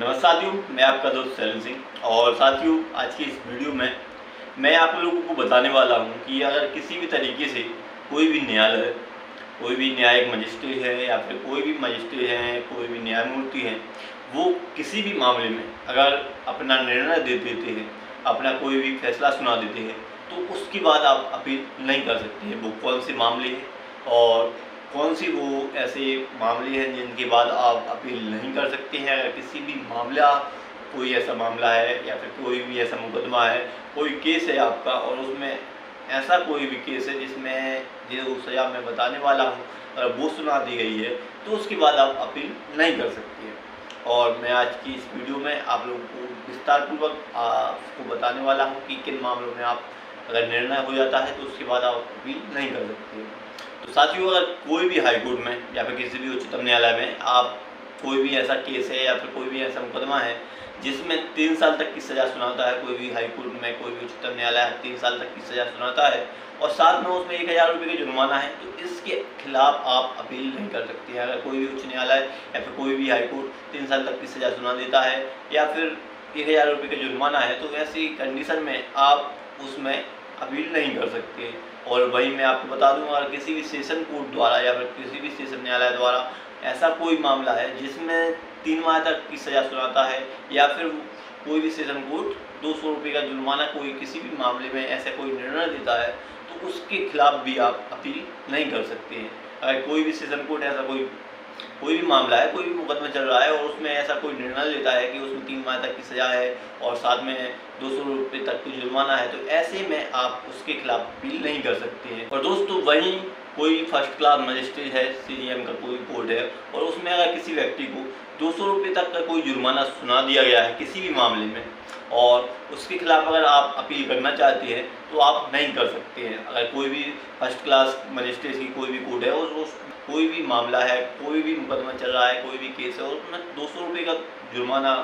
नमस्कार साथियों, मैं आपका दोस्त शरण सिंह। और साथियों, आज की इस वीडियो में मैं आप लोगों को बताने वाला हूं कि अगर किसी भी तरीके से कोई भी न्यायालय, कोई भी न्यायिक मजिस्ट्रेट है या फिर कोई भी मजिस्ट्रेट है, कोई भी न्यायमूर्ति है, वो किसी भी मामले में अगर अपना निर्णय दे देते हैं, अपना कोई भी फैसला सुना देते हैं, तो उसके बाद आप अपील नहीं कर सकते हैं। वो कौन से मामले हैं और कौन सी वो ऐसे मामले हैं जिनके बाद आप अपील नहीं कर सकते हैं। अगर किसी भी मामला, कोई ऐसा मामला है या फिर कोई भी ऐसा मुकदमा है, कोई केस है आपका और उसमें ऐसा कोई भी केस है जिसमें जो सज़ा मैं बताने वाला हूँ अगर वो सुना दी गई है, तो उसके बाद आप अपील नहीं कर सकते हैं। और मैं आज की इस वीडियो में आप लोगों को विस्तारपूर्वक आपको बताने वाला हूँ कि किन मामलों में आप अगर निर्णय हो जाता है तो उसके बाद आप अपील नहीं कर सकते हैं। तो साथियों, अगर कोई भी हाई कोर्ट में या फिर किसी भी उच्चतम न्यायालय में आप कोई भी ऐसा केस है या फिर कोई भी ऐसा मुकदमा है जिसमें 3 साल तक की सज़ा सुनाता है, कोई भी हाई कोर्ट में कोई भी उच्चतम न्यायालय 3 साल तक की सज़ा सुनाता है और साथ में उसमें 1000 रुपये का जुर्माना है, तो इसके खिलाफ आप अपील नहीं कर सकते हैं। अगर कोई भी उच्च न्यायालय या फिर कोई भी हाई कोर्ट 3 साल तक की सज़ा सुना देता है या फिर 1000 रुपये का जुर्माना है, तो ऐसी कंडीशन में आप उसमें अपील नहीं कर सकते। और वही मैं आपको बता दूं, अगर किसी भी सेशन कोर्ट द्वारा या फिर किसी भी सेशन न्यायालय द्वारा ऐसा कोई मामला है जिसमें 3 माह तक की सज़ा सुनाता है या फिर कोई भी सेशन कोर्ट 200 रुपये का जुर्माना कोई किसी भी मामले में ऐसा कोई निर्णय देता है, तो उसके खिलाफ भी आप अपील नहीं कर सकते हैं। अगर कोई भी सेशन कोर्ट ऐसा कोई भी मामला है, कोई भी मुकदमा चल रहा है और उसमें ऐसा कोई निर्णय लेता है कि उसमें 3 माह तक की सज़ा है और साथ में 200 रुपये तक की जुर्माना है, तो ऐसे में आप उसके खिलाफ अपील नहीं कर सकते हैं। और दोस्तों, वहीं कोई फर्स्ट क्लास मजिस्ट्रेट है, सीजीएम का कोई कोर्ट है और उसमें अगर किसी व्यक्ति को 200 रुपये तक का कोई जुर्माना सुना दिया गया है किसी भी मामले में और उसके खिलाफ अगर आप अपील करना चाहते हैं तो आप नहीं कर सकते हैं। अगर कोई भी फर्स्ट क्लास मजिस्ट्रेट की कोई भी कोर्ट है और कोई भी मामला है, कोई भी मुकदमा चल रहा है, कोई भी केस है और उसमें 200 रुपये का जुर्माना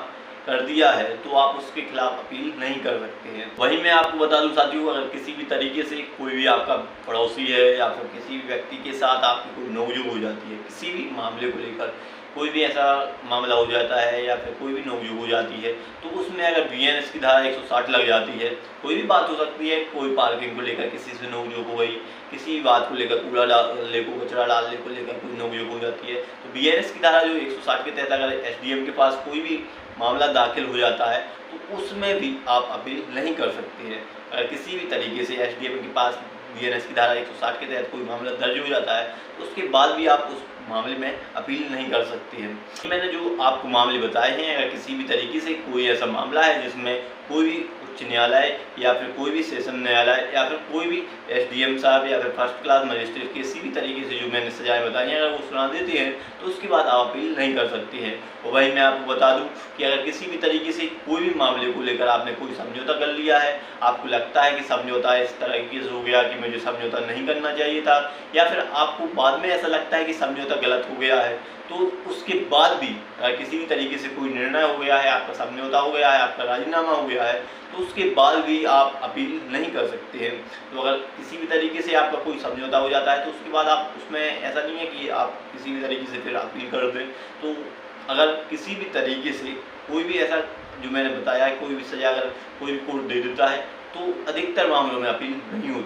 कर दिया है, तो आप उसके खिलाफ अपील नहीं कर सकते हैं। वहीं मैं आपको बता दूं साथियों, अगर किसी भी तरीके से कोई भी आपका पड़ोसी है या फिर किसी भी व्यक्ति के साथ आपकी कोई नोकझोंक हो जाती है किसी भी मामले को लेकर, कोई भी ऐसा मामला हो जाता है या फिर कोई भी नोकझोंक हो जाती है, तो उसमें अगर बीएनएस की धारा 160 लग जाती है, कोई भी बात हो सकती है, कोई पार्किंग को लेकर किसी से नोकझोंक हो गई, किसी भी बात को लेकर कूड़ा डालने को, कचरा डालने को लेकर कोई नोकझोंक हो जाती है, तो बीएनएस की धारा जो 160 के तहत अगर एसडीएम के पास कोई भी मामला दाखिल हो जाता है तो उसमें भी आप अपील नहीं कर सकते हैं। अगर किसी भी तरीके से एसडीएम के पास बीएनएस की धारा 160 के तहत कोई मामला दर्ज हो जाता है तो उसके बाद भी आप उस मामले में अपील नहीं कर सकते हैं। मैंने जो आपको मामले बताए हैं, अगर किसी भी तरीके से कोई ऐसा मामला है जिसमें कोई भी उच्च न्यायालय या फिर कोई भी सेशन न्यायालय या फिर कोई भी एसडीएम साहब या फिर फर्स्ट क्लास मजिस्ट्रेट किसी भी तरीके से जो मैंने सजाएं बताई हैं अगर वो सुना देते हैं तो उसके बाद आप अपील नहीं कर सकते हैं। और वही मैं आपको बता दूं कि अगर किसी भी तरीके से कोई भी मामले को लेकर आपने कोई समझौता कर लिया है, आपको लगता है कि समझौता इस तरीके से हो गया कि मुझे समझौता नहीं करना चाहिए था, या फिर आपको बाद में ऐसा लगता है कि समझौता गलत हो गया है, तो उसके बाद भी किसी भी तरीके से कोई निर्णय हो गया है, आपका समझौता हो गया है, आपका राजीनामा हो गया है, तो उसके बाद भी आप अपील नहीं कर सकते हैं। तो अगर किसी भी तरीके से आपका कोई समझौता हो जाता है तो उसके बाद आप उसमें ऐसा नहीं है कि आप किसी भी तरीके से फिर अपील कर दें। तो अगर किसी भी तरीके से कोई भी ऐसा जो मैंने बताया है, कोई भी सज़ा अगर कोई भी कोर्ट दे देता है तो अधिकतर मामलों में अपील नहीं होती।